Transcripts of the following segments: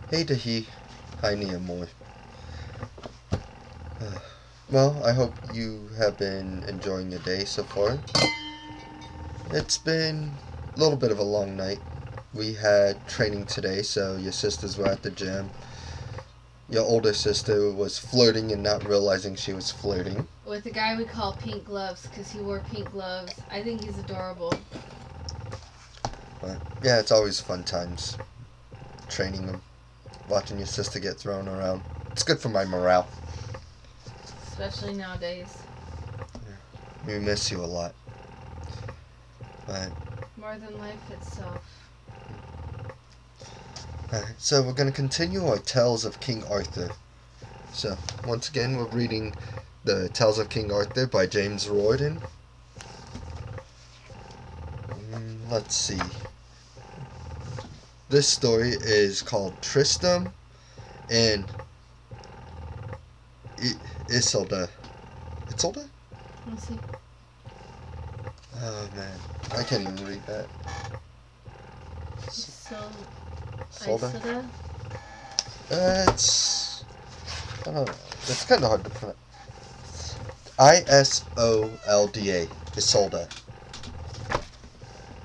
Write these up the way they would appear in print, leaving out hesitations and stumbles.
Hey Dahi, hi Niamoy. Well, I hope you have been enjoying your day so far. It's been a little bit of a long night. We had training today, so your sisters were at the gym. Your older sister was flirting and not realizing she was flirting. With the guy we call Pink Gloves because he wore pink gloves. I think he's adorable. But yeah, it's always fun times training them, watching your sister get thrown around. It's good for my morale. Especially nowadays. We miss you a lot. But More than life itself. so we're going to continue our Tales of King Arthur. So once again, we're reading the Tales of King Arthur by James Riordan. Let's see. This story is called Tristram and Isolda. Isolda? Let's see. Oh man, I can't even read that. So, Isolda? Isolda? It's I don't know. It's kind of hard to pronounce. Isolda. Isolda.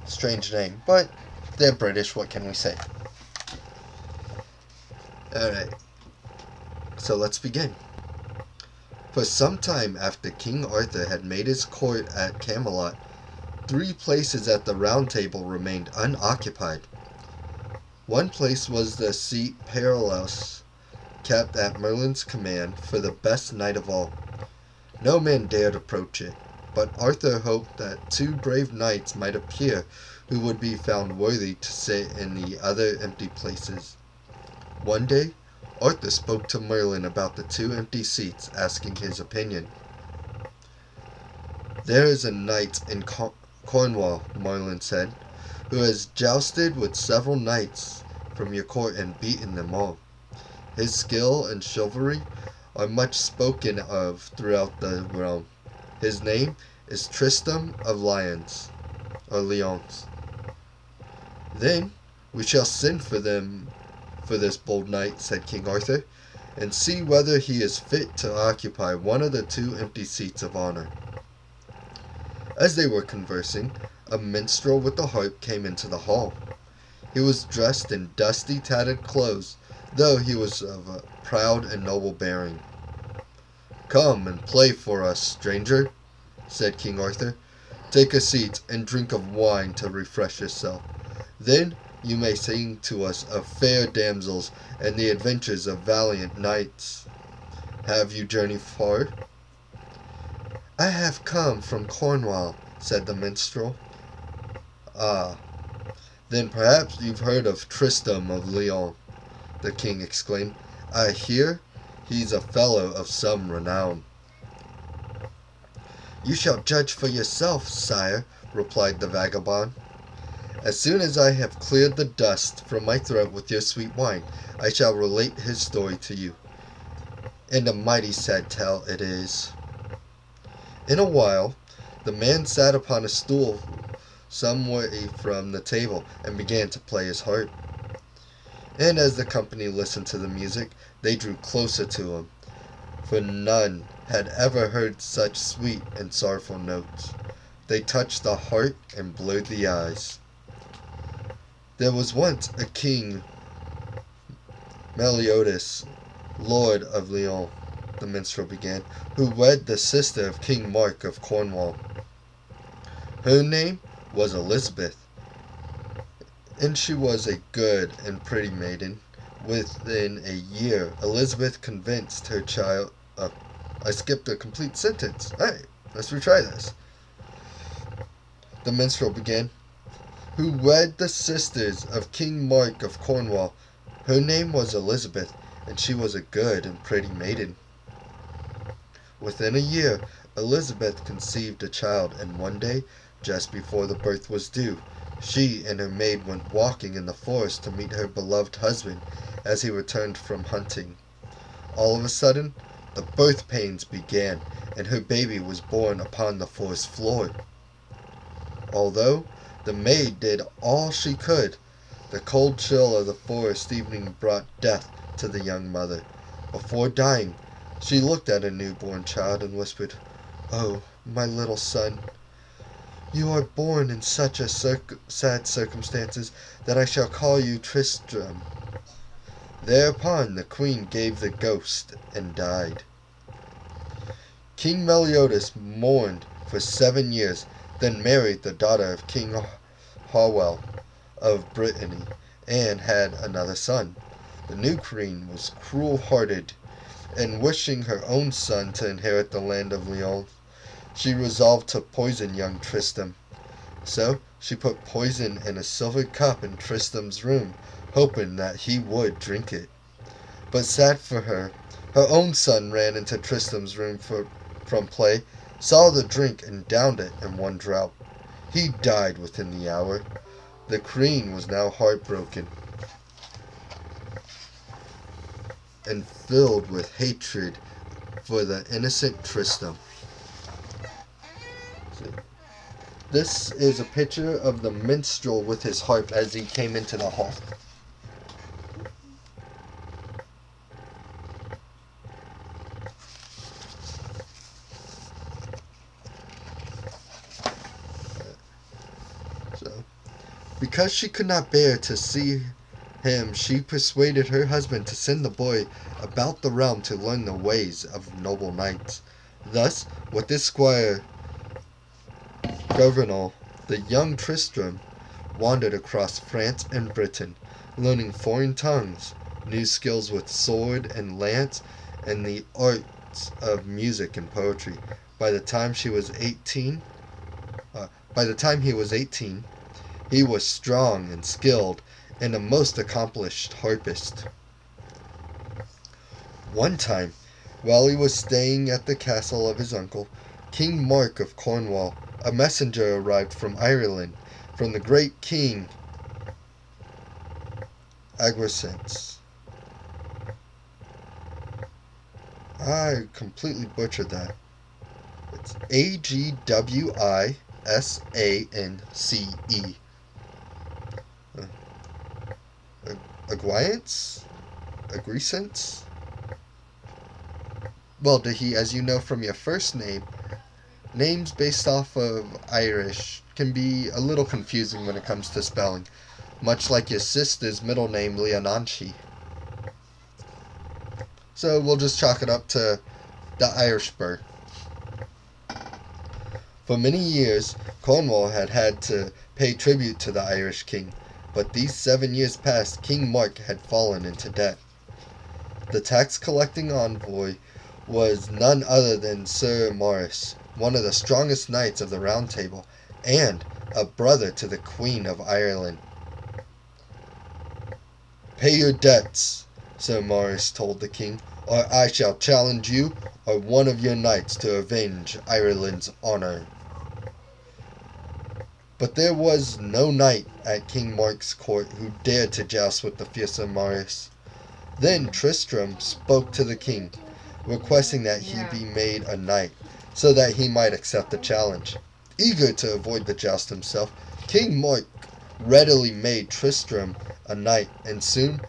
Strange name, but they're British. What can we say? All right. So let's begin. For some time after King Arthur had made his court at Camelot, three places at the Round Table remained unoccupied. One place was the seat Perilous kept at Merlin's command for the best knight of all. No man dared approach it, but Arthur hoped that two brave knights might appear who would be found worthy to sit in the other empty places. One day, Arthur spoke to Merlin about the two empty seats, asking his opinion. "There is a knight in Cornwall," Merlin said, "who has jousted with several knights from your court and beaten them all. His skill and chivalry are much spoken of throughout the realm. His name is Tristram of Lyons. Then we shall send for this bold knight," said King Arthur, "and see whether he is fit to occupy one of the two empty seats of honor." As they were conversing, a minstrel with a harp came into the hall. He was dressed in dusty, tattered clothes, though he was of a proud and noble bearing. "Come and play for us, stranger," said King Arthur. "Take a seat and drink of wine to refresh yourself. Then you may sing to us of fair damsels and the adventures of valiant knights. Have you journeyed far?" "I have come from Cornwall," said the minstrel. "Ah, then perhaps you've heard of Tristram of Lyons," the king exclaimed. "I hear he's a fellow of some renown." "You shall judge for yourself, sire," replied the vagabond. "As soon as I have cleared the dust from my throat with your sweet wine, I shall relate his story to you. And a mighty sad tale it is." In a while, the man sat upon a stool some way from the table and began to play his harp. And as the company listened to the music, they drew closer to him, for none had ever heard such sweet and sorrowful notes. They touched the heart and blurred the eyes. "There was once a king, Meliodas, lord of Lyons," the minstrel began, "who wed the sister of King Mark of Cornwall. Her name was Elizabeth, and she was a good and pretty maiden. Within a year, Elizabeth convinced her child. I skipped a complete sentence. Alright, let's retry this. The minstrel began, "Who wed the sisters of King Mark of Cornwall. Her name was Elizabeth, and she was a good and pretty maiden. Within a year, Elizabeth conceived a child, and one day, just before the birth was due, she and her maid went walking in the forest to meet her beloved husband as he returned from hunting. All of a sudden, the birth pains began, and her baby was born upon the forest floor. Although the maid did all she could, The cold chill of the forest evening brought death to the young mother. Before dying, she looked at her newborn child and whispered, "Oh, my little son, you are born in such sad circumstances that I shall call you Tristram." Thereupon the queen gave the ghost and died. King Meliodas mourned for 7 years, then married the daughter of King Howell of Brittany, and had another son. The new queen was cruel-hearted, and wishing her own son to inherit the land of Lyons, she resolved to poison young Tristram. So she put poison in a silver cup in Tristram's room, hoping that he would drink it. But sad for her, her own son ran into Tristram's room from play, saw the drink, and downed it in one draught. He died within the hour. The queen was now heartbroken and filled with hatred for the innocent Tristram. This is a picture of the minstrel with his harp as he came into the hall. So, because she could not bear to see him, she persuaded her husband to send the boy about the realm to learn the ways of noble knights. Thus, with his squire Governal, the young Tristram wandered across France and Britain, learning foreign tongues, new skills with sword and lance, and the arts of music and poetry. By the time he was 18, he was strong and skilled, and a most accomplished harpist. One time, while he was staying at the castle of his uncle, King Mark of Cornwall, a messenger arrived from Ireland, from the great King Agwisance. I completely butchered that. It's Agwisance. Agwisance? Agwisance? Well, Dahi, as you know from your first name, names based off of Irish can be a little confusing when it comes to spelling, much like your sister's middle name, Leonanchi. So we'll just chalk it up to the Irish spur. For many years, Cornwall had to pay tribute to the Irish king, but these 7 years past, King Mark had fallen into debt. The tax-collecting envoy was none other than Sir Maurice, one of the strongest knights of the Round Table, and a brother to the Queen of Ireland. "Pay your debts," Sir Maurice told the king, "or I shall challenge you or one of your knights to avenge Ireland's honor." But there was no knight at King Mark's court who dared to joust with the fearsome Maurice. Then Tristram spoke to the king, requesting that he be made a knight, so that he might accept the challenge. Eager to avoid the joust himself, King Mark readily made Tristram a knight, and soon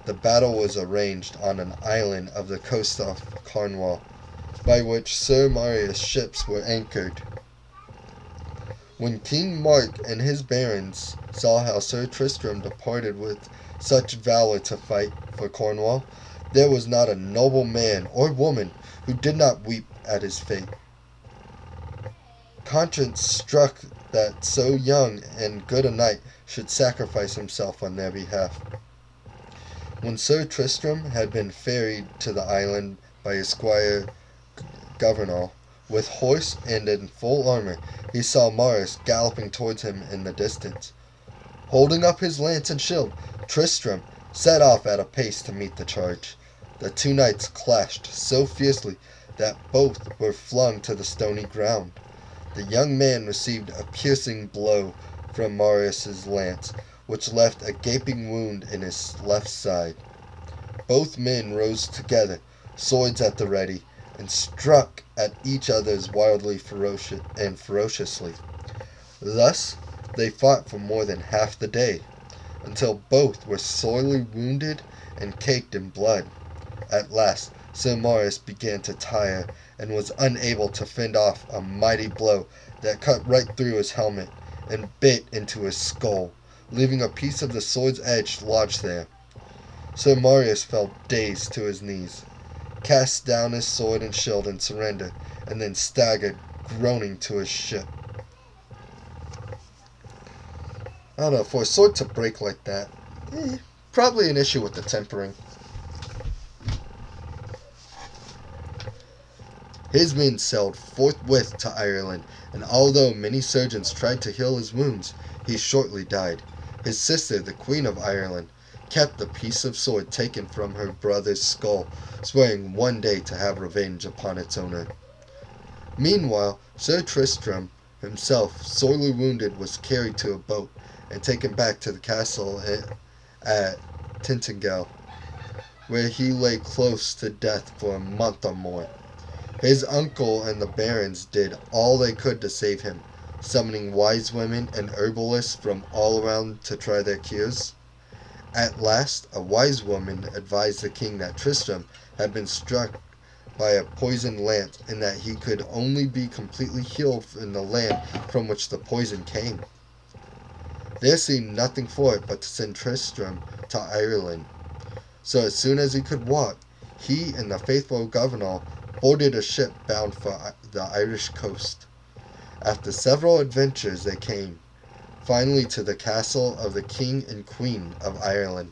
the battle was arranged on an island of the coast of Cornwall, by which Sir Maurice's ships were anchored. When King Mark and his barons saw how Sir Tristram departed with such valor to fight for Cornwall, there was not a noble man or woman who did not weep at his fate. Conscience struck that so young and good a knight should sacrifice himself on their behalf. When Sir Tristram had been ferried to the island by his squire Governal, with horse and in full armor, he saw Maurice galloping towards him in the distance. Holding up his lance and shield, Tristram set off at a pace to meet the charge. The two knights clashed so fiercely that both were flung to the stony ground. The young man received a piercing blow from Maurice's lance, which left a gaping wound in his left side. Both men rose together, swords at the ready, and struck at each other wildly ferociously. Thus they fought for more than half the day. until both were sorely wounded and caked in blood. At last, Sir Maurice began to tire, and was unable to fend off a mighty blow that cut right through his helmet and bit into his skull, leaving a piece of the sword's edge lodged there. Sir Maurice fell dazed to his knees, cast down his sword and shield in surrender, and then staggered, groaning, to his ship. I don't know, for a sword to break like that, probably an issue with the tempering. His men sailed forthwith to Ireland, and although many surgeons tried to heal his wounds, he shortly died. His sister, the Queen of Ireland, kept the piece of sword taken from her brother's skull, swearing one day to have revenge upon its owner. Meanwhile, Sir Tristram, himself sorely wounded, was carried to a boat and taken back to the castle at Tintagel, where he lay close to death for a month or more. His uncle and the barons did all they could to save him, summoning wise women and herbalists from all around to try their cures. At last, a wise woman advised the king that Tristram had been struck by a poisoned lance, and that he could only be completely healed in the land from which the poison came. There seemed nothing for it but to send Tristram to Ireland. So as soon as he could walk, he and the faithful governor boarded a ship bound for the Irish coast. After several adventures they came, finally, to the castle of the King and Queen of Ireland.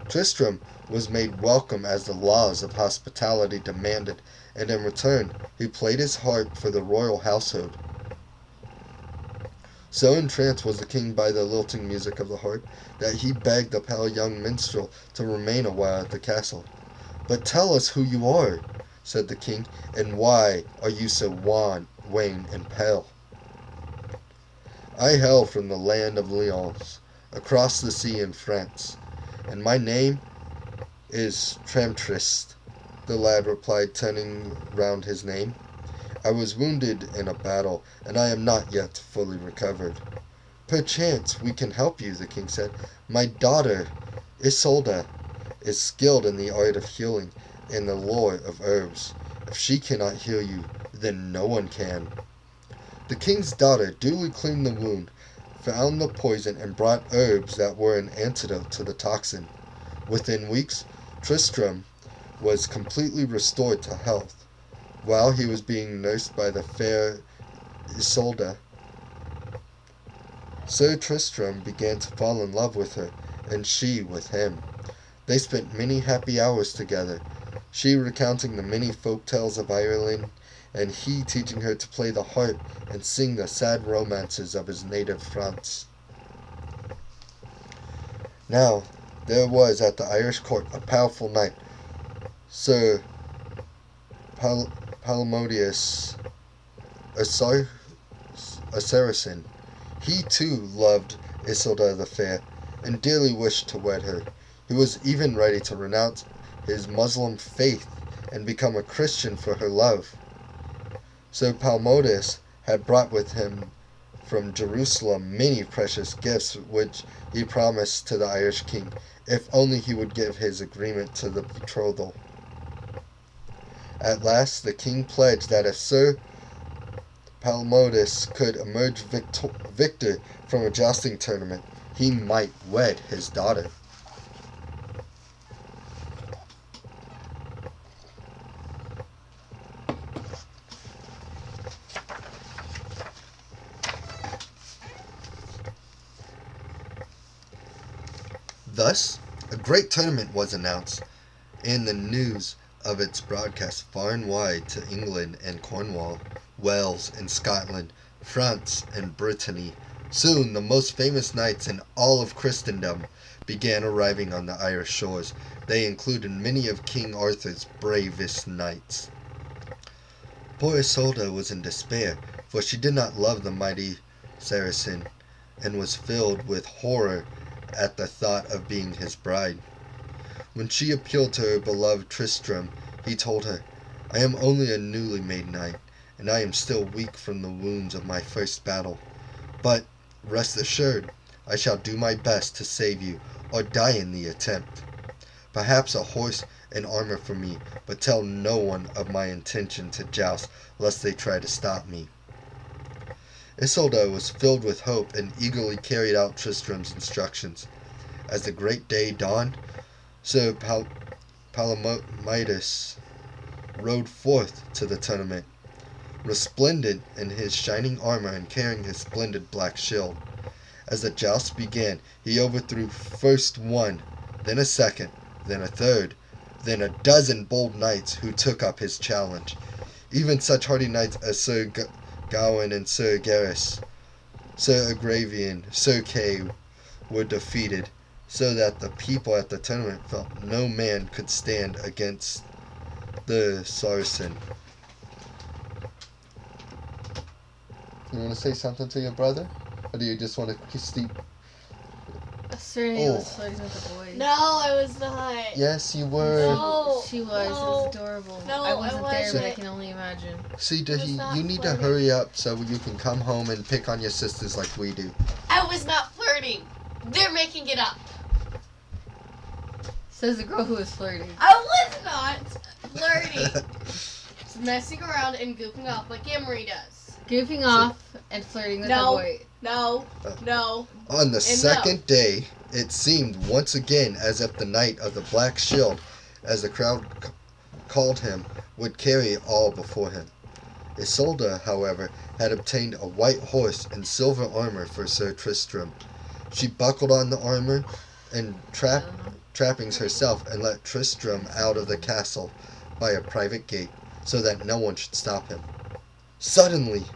Tristram was made welcome as the laws of hospitality demanded, and in return he played his harp for the royal household. So entranced was the king by the lilting music of the harp that he begged the pale young minstrel to remain a while at the castle. "But tell us who you are," said the king, "and why are you so wan, and pale?" "I hail from the land of Lyons, across the sea in France, and my name is Tramtrist," the lad replied, turning round his name. "I was wounded in a battle, and I am not yet fully recovered." "Perchance we can help you," the king said. "My daughter, Isolda, is skilled in the art of healing and the lore of herbs. If she cannot heal you, then no one can." The king's daughter duly cleaned the wound, found the poison, and brought herbs that were an antidote to the toxin. Within weeks, Tristram was completely restored to health. While he was being nursed by the fair Isolda, Sir Tristram began to fall in love with her, and she with him. They spent many happy hours together, she recounting the many folk tales of Ireland, and he teaching her to play the harp and sing the sad romances of his native France. Now there was at the Irish court a powerful knight, Sir Palmodius, a Saracen. He too loved Isolda the Fair, and dearly wished to wed her. He was even ready to renounce his Muslim faith and become a Christian for her love. So Palmodius had brought with him from Jerusalem many precious gifts, which he promised to the Irish king, if only he would give his agreement to the betrothal. At last the king pledged that if Sir Palmodius could emerge victor from a jousting tournament, he might wed his daughter. Thus, a great tournament was announced, and the news of its broadcast far and wide to England and Cornwall, Wales and Scotland, France and Brittany. Soon the most famous knights in all of Christendom began arriving on the Irish shores. They included many of King Arthur's bravest knights. Poor Isolda was in despair, for she did not love the mighty Saracen, and was filled with horror at the thought of being his bride. When she appealed to her beloved Tristram, he told her, "I am only a newly made knight, and I am still weak from the wounds of my first battle. But rest assured, I shall do my best to save you, or die in the attempt. Perhaps a horse and armor for me, but tell no one of my intention to joust, lest they try to stop me." Isolda was filled with hope and eagerly carried out Tristram's instructions. As the great day dawned, Sir Palomides rode forth to the tournament, resplendent in his shining armor and carrying his splendid black shield. As the joust began, he overthrew first one, then a second, then a third, then a dozen bold knights who took up his challenge. Even such hardy knights as Sir Gawain and Sir Gareth, Sir Agravian, Sir Kay were defeated, so that the people at the tournament felt no man could stand against the Saracen. You want to say something to your brother? Or do you just want to sleep? Serenity was flirting with the boys. No, I was not. Yes, you were. No. She was. No. It was adorable. No, I wasn't there, wasn't. but I can only imagine. See, not you need to flirting. hurry up so you can come home and pick on your sisters like we do. I was not flirting. They're making it up. Says the girl who was flirting. I was not flirting. Just messing around and goofing off like Emery does. Goofing off and flirting with No. a boy. No. On the second day, it seemed once again as if the Knight of the Black Shield, as the crowd called him, would carry all before him. Isolda, however, had obtained a white horse and silver armor for Sir Tristram. She buckled on the armor and trappings herself and let Tristram out of the castle by a private gate, so that no one should stop him. Suddenly,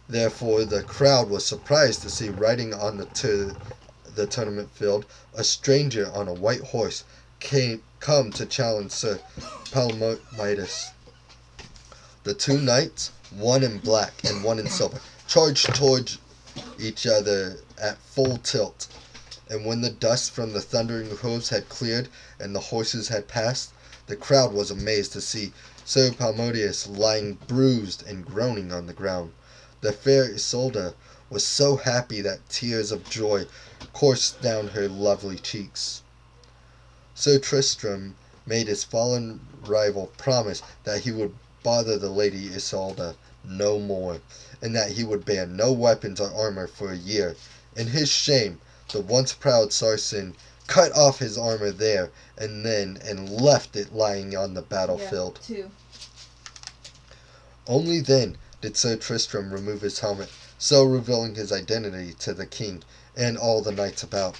therefore, the crowd was surprised to see riding on the tournament field a stranger on a white horse come to challenge Sir Palomides. The two knights, one in black and one in silver, charged towards each other at full tilt, and when the dust from the thundering hooves had cleared and the horses had passed, the crowd was amazed to see Sir Palomides lying bruised and groaning on the ground. The fair Isolda was so happy that tears of joy coursed down her lovely cheeks. Sir Tristram made his fallen rival promise that he would bother the Lady Isolda no more, and that he would bear no weapons or armor for a year. In his shame, the once proud Saracen cut off his armor there and then and left it lying on the battlefield. Yeah, 2. Only then did Sir Tristram remove his helmet, so revealing his identity to the king and all the knights about.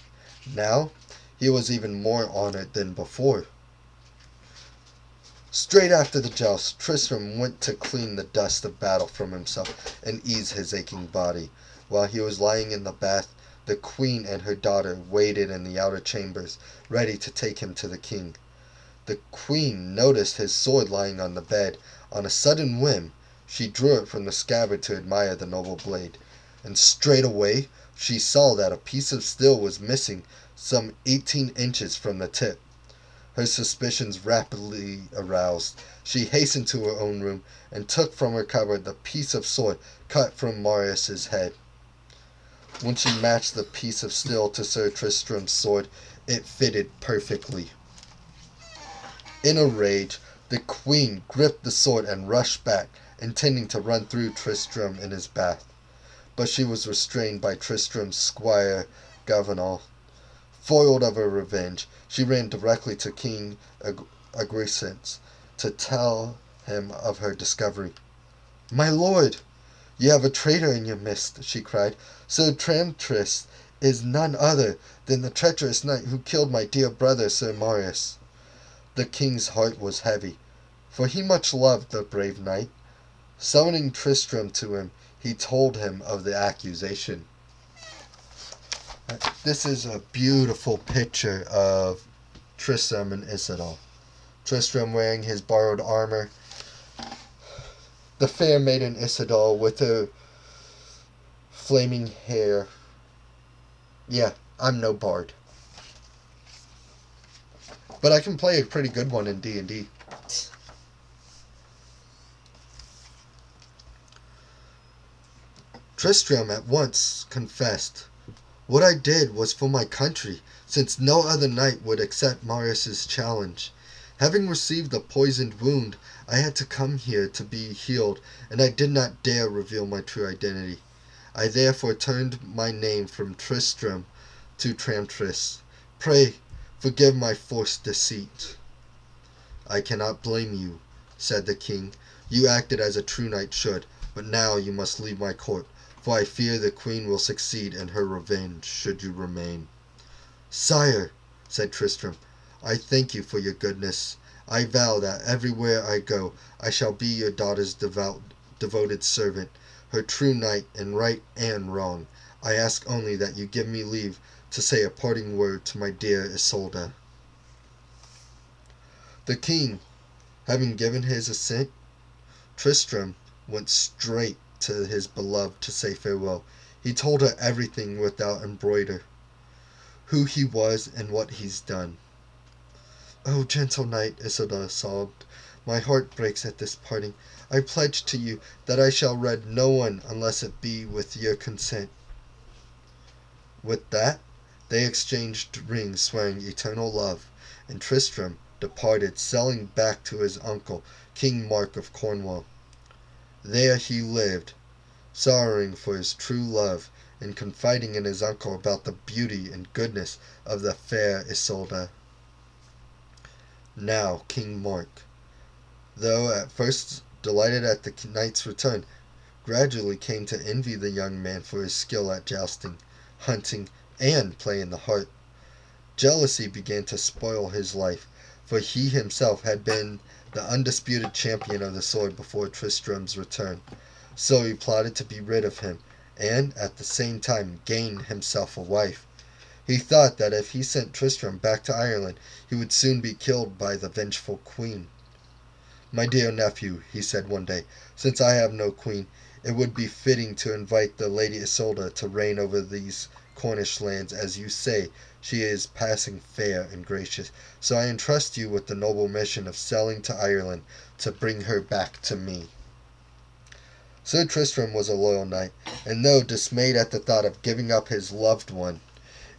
Now he was even more honored than before. Straight after the joust, Tristram went to clean the dust of battle from himself and ease his aching body. While he was lying in the bath, the queen and her daughter waited in the outer chambers, ready to take him to the king. The queen noticed his sword lying on the bed. On a sudden whim, she drew it from the scabbard to admire the noble blade, and straightway she saw that a piece of steel was missing some 18 inches from the tip. Her suspicions rapidly aroused. She hastened to her own room and took from her cupboard the piece of sword cut from Marius's head. When she matched the piece of steel to Sir Tristram's sword, it fitted perfectly. In a rage, the queen gripped the sword and rushed back, intending to run through Tristram in his bath. But she was restrained by Tristram's squire Gavenal. Foiled of her revenge, she ran directly to King Agrisense to tell him of her discovery. "My lord, you have a traitor in your midst," she cried. "Sir Tramtrist is none other than the treacherous knight who killed my dear brother Sir Marius." The king's heart was heavy, for he much loved the brave knight. Summoning Tristram to him, he told him of the accusation. This is a beautiful picture of Tristram and Isolda. Tristram wearing his borrowed armor. The fair maiden Isolda with her flaming hair. Yeah, I'm no bard, but I can play a pretty good one in D&D. Tristram at once confessed What I did was for my country, since no other knight would accept Marius's challenge. Having received a poisoned wound, I had to come here to be healed, and I did not dare reveal my true identity. I therefore turned my name from Tristram to Tramtris. Pray, forgive my forced deceit." "I cannot blame you," said the king. "You acted as a true knight should, but now you must leave my court, for I fear the queen will succeed in her revenge should you remain." "Sire," said Tristram, "I thank you for your goodness. I vow that everywhere I go I shall be your daughter's devoted servant, her true knight in right and wrong. I ask only that you give me leave to say a parting word to my dear Isolda." The king having given his assent, Tristram went straight to his beloved to say farewell. He told her everything without embroider, who he was and what he's done. "Oh, gentle knight," Isolda sobbed, "my heart breaks at this parting. I pledge to you that I shall wed no one unless it be with your consent." With that, they exchanged rings swearing eternal love, and Tristram departed, sailing back to his uncle, King Mark of Cornwall. There he lived, sorrowing for his true love, and confiding in his uncle about the beauty and goodness of the fair Isolda. Now King Mark, though at first delighted at the knight's return, gradually came to envy the young man for his skill at jousting, hunting, and play in the heart. Jealousy began to spoil his life, for he himself had been the undisputed champion of the sword before Tristram's return. So he plotted to be rid of him, and at the same time gain himself a wife. He thought that if he sent Tristram back to Ireland, he would soon be killed by the vengeful queen. "My dear nephew," he said one day, "since I have no queen, it would be fitting to invite the Lady Isolda to reign over these Cornish lands, as you say she is passing fair and gracious, so I entrust you with the noble mission of sailing to Ireland to bring her back to me." Sir Tristram was a loyal knight, and though dismayed at the thought of giving up his loved one,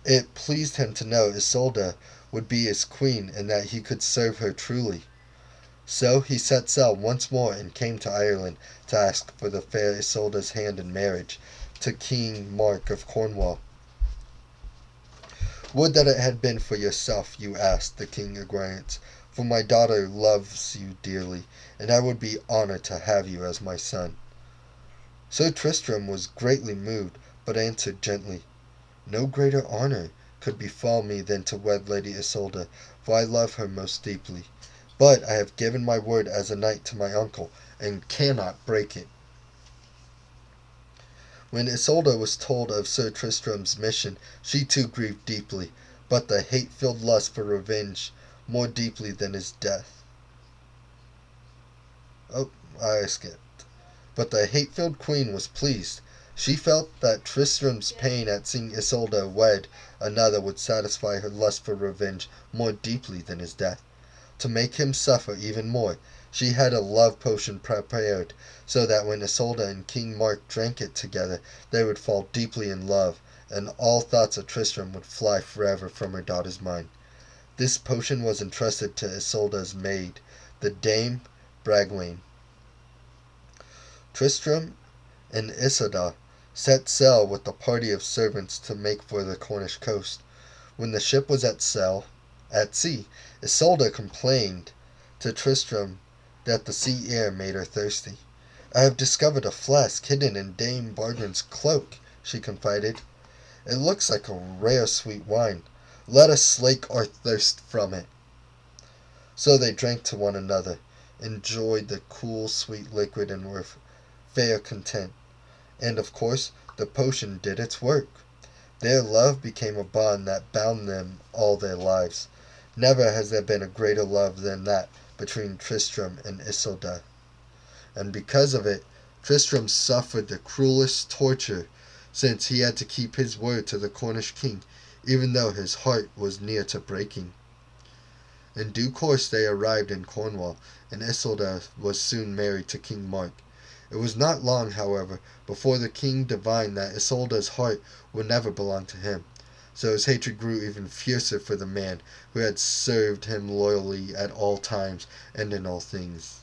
it pleased him to know Isolda would be his queen and that he could serve her truly. So he set sail once more and came to Ireland to ask for the fair Isolda's hand in marriage to King Mark of Cornwall. "Would that it had been for yourself," you asked the King Agrarians, "for my daughter loves you dearly, and I would be honored to have you as my son." Sir Tristram was greatly moved, but answered gently, "No greater honor could befall me than to wed Lady Isolda, for I love her most deeply. But I have given my word as a knight to my uncle, and cannot break it." When Isolda was told of Sir Tristram's mission, she too grieved deeply, but the hate-filled lust for revenge more deeply than his death. Oh, I skipped. But the hate-filled queen was pleased. She felt that Tristram's pain at seeing Isolda wed another would satisfy her lust for revenge more deeply than his death. To make him suffer even more, she had a love potion prepared, so that when Isolda and King Mark drank it together, they would fall deeply in love, and all thoughts of Tristram would fly forever from her daughter's mind. This potion was entrusted to Isolda's maid, the Dame Bragwaine. Tristram and Isolda set sail with a party of servants to make for the Cornish coast. When the ship was at sea, Isolda complained to Tristram that the sea air made her thirsty. "I have discovered a flask hidden in Dame Bargren's cloak," she confided. "It looks like a rare sweet wine. Let us slake our thirst from it." So they drank to one another, enjoyed the cool, sweet liquid, and were fair content. And, of course, the potion did its work. Their love became a bond that bound them all their lives. Never has there been a greater love than that between Tristram and Isolda. And because of it, Tristram suffered the cruelest torture, since he had to keep his word to the Cornish king, even though his heart was near to breaking. In due course they arrived in Cornwall, and Isolda was soon married to King Mark. It was not long, however, before the king divined that Isolda's heart would never belong to him. So his hatred grew even fiercer for the man who had served him loyally at all times and in all things.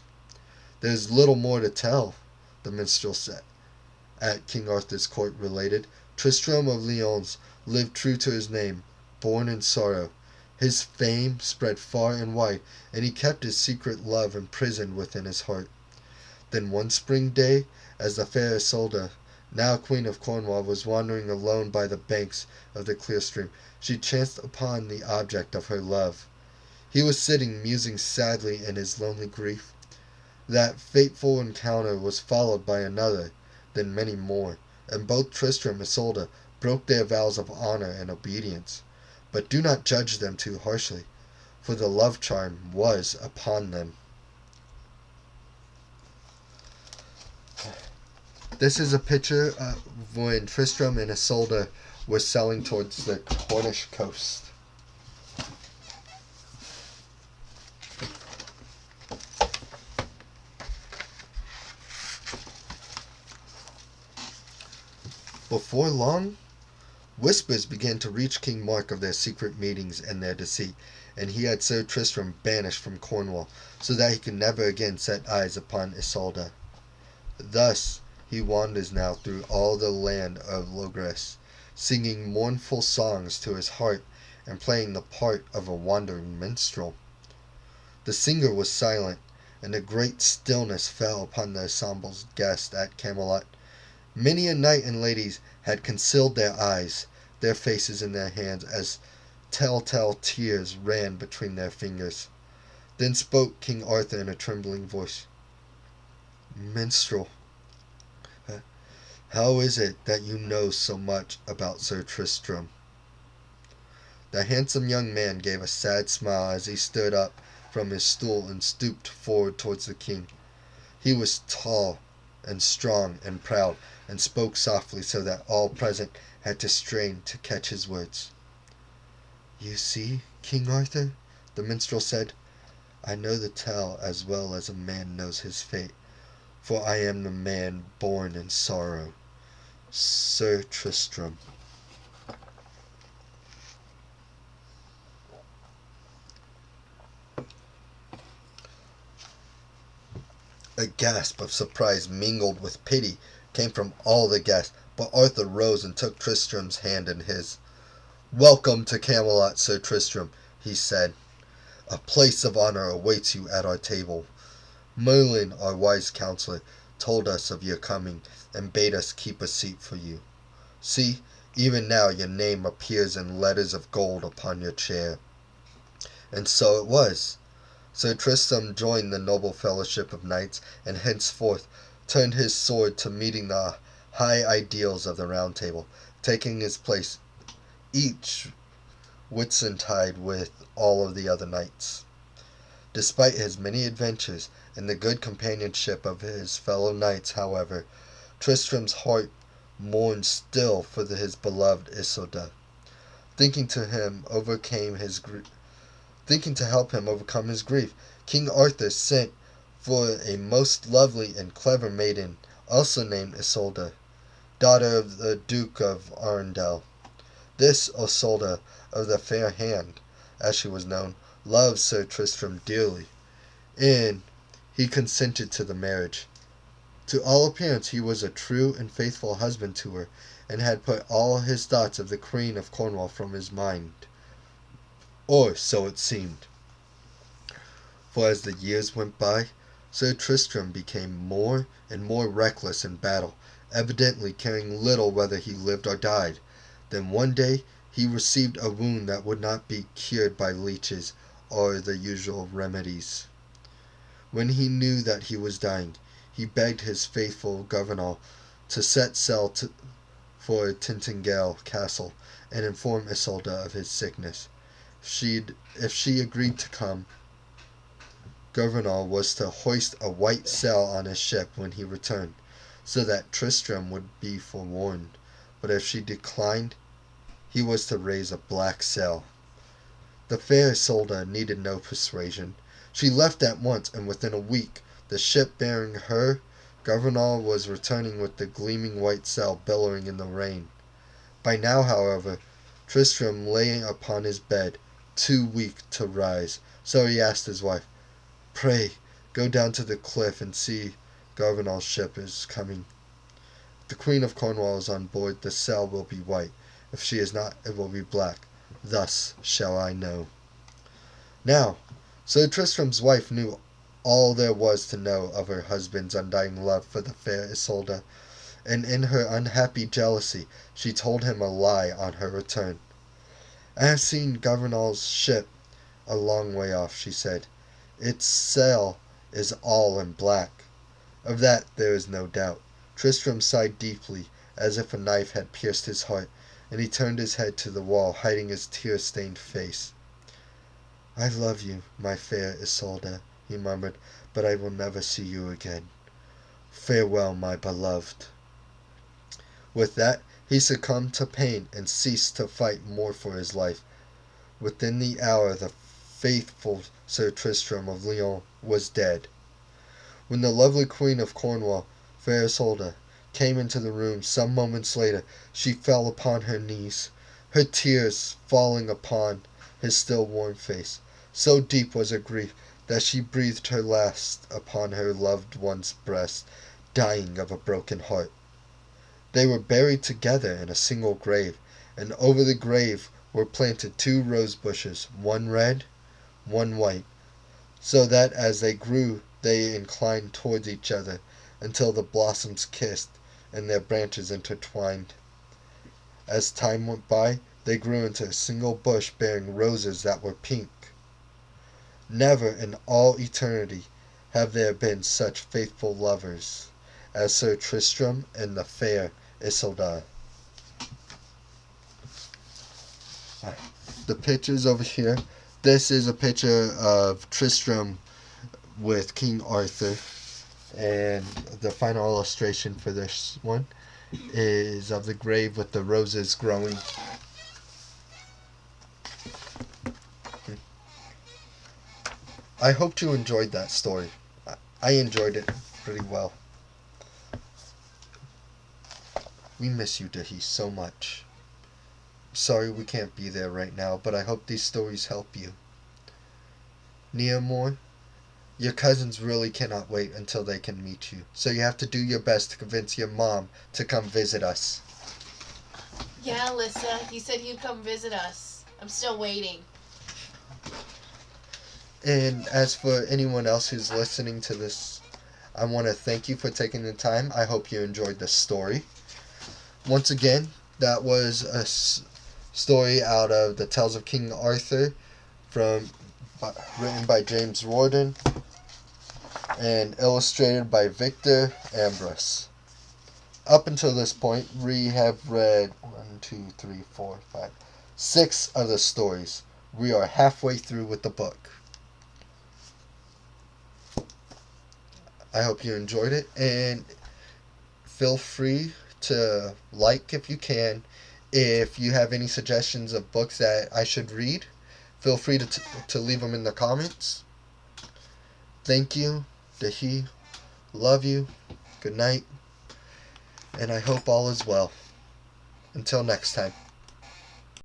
"There is little more to tell," the minstrel said, at King Arthur's court related. "Tristram of Lyons lived true to his name, born in sorrow. His fame spread far and wide, and he kept his secret love imprisoned within his heart. Then one spring day, as the fair Isolda, now Queen of Cornwall, was wandering alone by the banks of the clear stream, she chanced upon the object of her love. He was sitting musing sadly in his lonely grief. That fateful encounter was followed by another, then many more, and both Tristram and Isolda broke their vows of honor and obedience. But do not judge them too harshly, for the love charm was upon them." This is a picture of when Tristram and Isolda were sailing towards the Cornish coast. Before long, whispers began to reach King Mark of their secret meetings and their deceit, and he had Sir Tristram banished from Cornwall, so that he could never again set eyes upon Isolda. Thus he wanders now through all the land of Logres, singing mournful songs to his heart and playing the part of a wandering minstrel. The singer was silent, and a great stillness fell upon the ensemble's guests at Camelot. Many a knight and ladies had concealed their eyes, their faces in their hands, as telltale tears ran between their fingers. Then spoke King Arthur in a trembling voice. "Minstrel, how is it that you know so much about Sir Tristram?" The handsome young man gave a sad smile as he stood up from his stool and stooped forward towards the king. He was tall and strong and proud, and spoke softly so that all present had to strain to catch his words. "You see, King Arthur," the minstrel said, "I know the tale as well as a man knows his fate, for I am the man born in sorrow, Sir Tristram." A gasp of surprise mingled with pity came from all the guests, but Arthur rose and took Tristram's hand in his. "Welcome to Camelot, Sir Tristram," he said. "A place of honor awaits you at our table. Merlin, our wise counselor, told us of your coming, and bade us keep a seat for you. See, even now your name appears in letters of gold upon your chair." And so it was. Sir Tristram joined the noble fellowship of knights, and henceforth turned his sword to meeting the high ideals of the Round Table, taking his place each Whitsuntide with all of the other knights. Despite his many adventures and the good companionship of his fellow knights, however, Tristram's heart mourned still for his beloved Isolda. Thinking to help him overcome his grief, King Arthur sent for a most lovely and clever maiden, also named Isolda, daughter of the Duke of Arundel. This Isolda of the Fair Hand, as she was known, loved Sir Tristram dearly, and he consented to the marriage. To all appearance he was a true and faithful husband to her, and had put all his thoughts of the Queen of Cornwall from his mind. Or so it seemed. For as the years went by, Sir Tristram became more and more reckless in battle, evidently caring little whether he lived or died. Then one day he received a wound that would not be cured by leeches or the usual remedies. When he knew that he was dying, he begged his faithful governor to set sail for Tintagel Castle and inform Isolda of his sickness. If she agreed to come, Governor was to hoist a white sail on his ship when he returned, so that Tristram would be forewarned. But if she declined, he was to raise a black sail. The fair Isolda needed no persuasion. She left at once, and within a week the ship bearing her Governor was returning with the gleaming white sail billowing in the rain. By now, however, Tristram lay upon his bed, too weak to rise, so he asked his wife, "Pray, go down to the cliff and see Governor's ship is coming. If the Queen of Cornwall is on board, the sail will be white. If she is not, it will be black. Thus shall I know." Now, Sir Tristram's wife knew all there was to know of her husband's undying love for the fair Isolda, and in her unhappy jealousy she told him a lie on her return. "I have seen Governor's ship a long way off," she said. "Its sail is all in black." Of that there is no doubt. Tristram sighed deeply, as if a knife had pierced his heart, and he turned his head to the wall, hiding his tear-stained face. "I love you, my fair Isolda," he murmured, "but I will never see you again. Farewell, my beloved." With that, he succumbed to pain and ceased to fight more for his life. Within the hour the faithful Sir Tristram of Lyons was dead. When the lovely Queen of Cornwall, fair Isolda, came into the room some moments later, she fell upon her knees, her tears falling upon his still warm face. So deep was her grief that she breathed her last upon her loved one's breast, dying of a broken heart. They were buried together in a single grave, and over the grave were planted 2 rose bushes, one red, one white, so that as they grew they inclined towards each other until the blossoms kissed and their branches intertwined. As time went by, they grew into a single bush bearing roses that were pink. Never in all eternity have there been such faithful lovers as Sir Tristram and the fair Isolda. The pictures over here. This is a picture of Tristram with King Arthur, and the final illustration for this one is of the grave with the roses growing. I hope you enjoyed that story. I enjoyed it pretty well. We miss you, Dahi, so much. Sorry we can't be there right now, but I hope these stories help you. Nearmore, your cousins really cannot wait until they can meet you, so you have to do your best to convince your mom to come visit us. Yeah, Alyssa, you said you'd come visit us. I'm still waiting. And as for anyone else who's listening to this, I want to thank you for taking the time. I hope you enjoyed the story. Once again, that was a story out of the Tales of King Arthur, written by James Riordan and illustrated by Victor Ambrose. Up until this point, we have read 6 of the stories. We are halfway through with the book. I hope you enjoyed it, and feel free to like if you can. If you have any suggestions of books that I should read, feel free to leave them in the comments. Thank you, Dahi. Love you. Good night. And I hope all is well. Until next time.